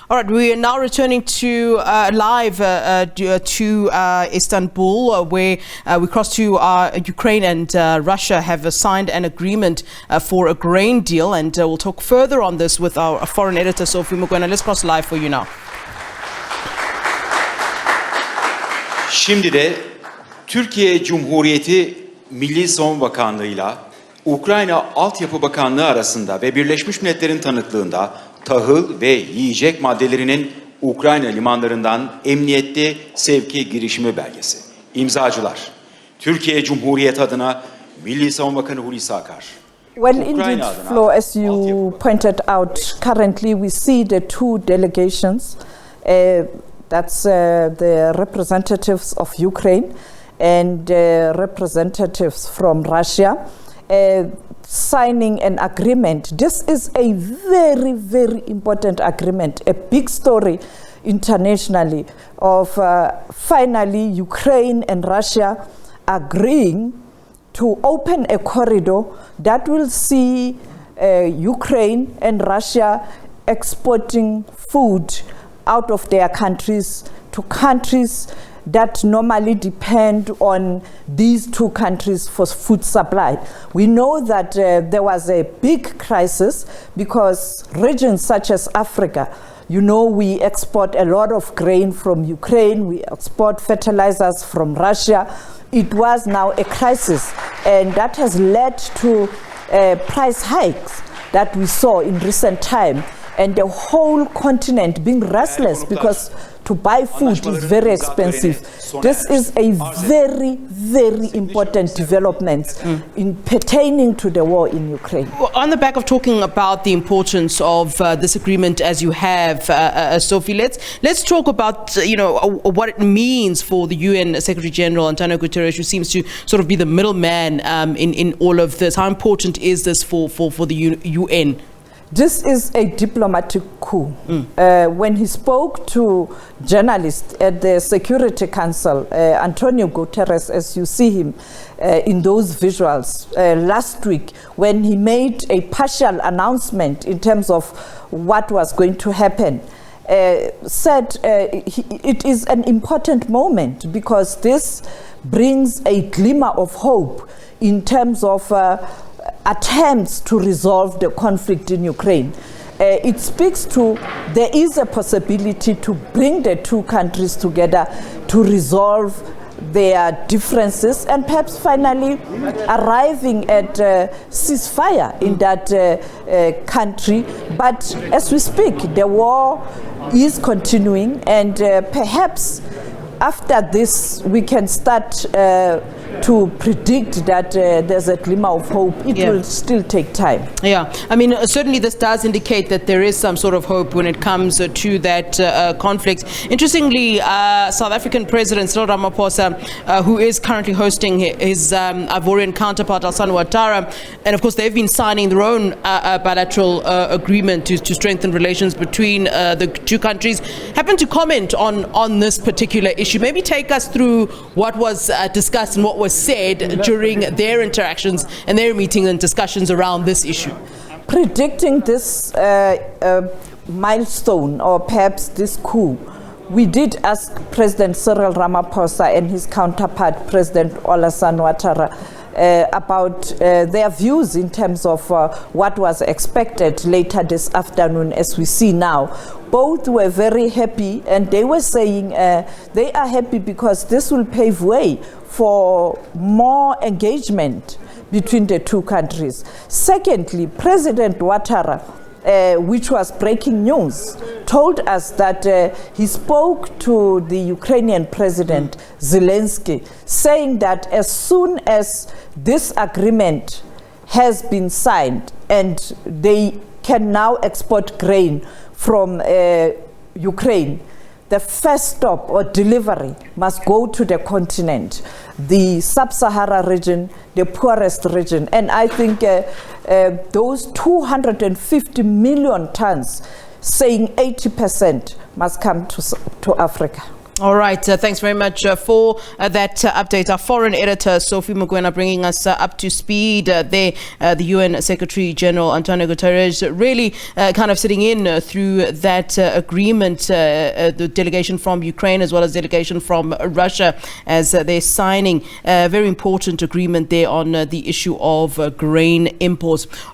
All right, we are now returning to live to Istanbul, where we cross to Ukraine and Russia have signed an agreement for a grain deal, and we'll talk further on this with our foreign editor, Sophie. Let's cross live for you now. Şimdi de Türkiye Cumhuriyeti Milli Savunma Bakanlığı'yla Ukrayna Altyapı Bakanlığı arasında ve Birleşmiş Milletler'in tanıklığında tahıl ve yiyecek maddelerinin Ukrayna limanlarından emniyetli sevki girişimi belgesi. İmzacılar Türkiye Cumhuriyeti adına Milli Savunma Bakanı Hulusi Akar. Well, indeed, Flo, as you pointed out, currently we see the two delegations. That's the representatives of Ukraine and representatives from Russia. Signing an agreement. This is a very, very important agreement, a big story internationally of finally Ukraine and Russia agreeing to open a corridor that will see Ukraine and Russia exporting food out of their countries to countries that normally depend on these two countries for food supply. We know that there was a big crisis because regions such as Africa, you know, we export a lot of grain from Ukraine, we export fertilizers from Russia. It was now a crisis, and that has led to price hikes that we saw in recent time, and the whole continent being restless because to buy food is very expensive. This is a very, very important development in pertaining to the war in Ukraine. Well, on the back of talking about the importance of this agreement as you have, Sophie, let's talk about what it means for the UN Secretary General Antonio Guterres, who seems to sort of be the middleman in all of this. How important is this for the UN? This is a diplomatic coup. When he spoke to journalists at the Security Council, Antonio Guterres, as you see him in those visuals last week, when he made a partial announcement in terms of what was going to happen, said it is an important moment because this brings a glimmer of hope in terms of attempts to resolve the conflict in Ukraine. It speaks to there is a possibility to bring the two countries together to resolve their differences and perhaps finally arriving at ceasefire in that country. But as we speak, the war is continuing, and perhaps after this we can start to predict that there's a glimmer of hope. It will still take time. Yeah, I mean, certainly this does indicate that there is some sort of hope when it comes to that conflict. Interestingly, South African President Cyril Ramaphosa, who is currently hosting his Ivorian counterpart Alassane Ouattara, and of course they've been signing their own bilateral agreement to strengthen relations between the two countries, happened to comment on this particular issue. Maybe take us through what was discussed and what was said during their interactions and their meetings and discussions around this issue. Predicting this milestone or perhaps this coup, we did ask President Cyril Ramaphosa and his counterpart President Alassane Ouattara about their views in terms of what was expected later this afternoon. As we see now, both were very happy, and they were saying they are happy because this will pave way for more engagement between the two countries. Secondly, President Ouattara, which was breaking news, told us that he spoke to the Ukrainian President Zelensky, saying that as soon as this agreement has been signed and they can now export grain from Ukraine, the first stop or delivery must go to the continent, the sub-Sahara region, the poorest region. And I think those 250 million tons, saying 80% must come to Africa. All right, thanks very much for that update. Our foreign editor, Sophie Mokoena, bringing us up to speed there. The UN Secretary General Antonio Guterres really kind of sitting in through that agreement, the delegation from Ukraine as well as delegation from Russia, as they're signing a very important agreement there on the issue of grain imports.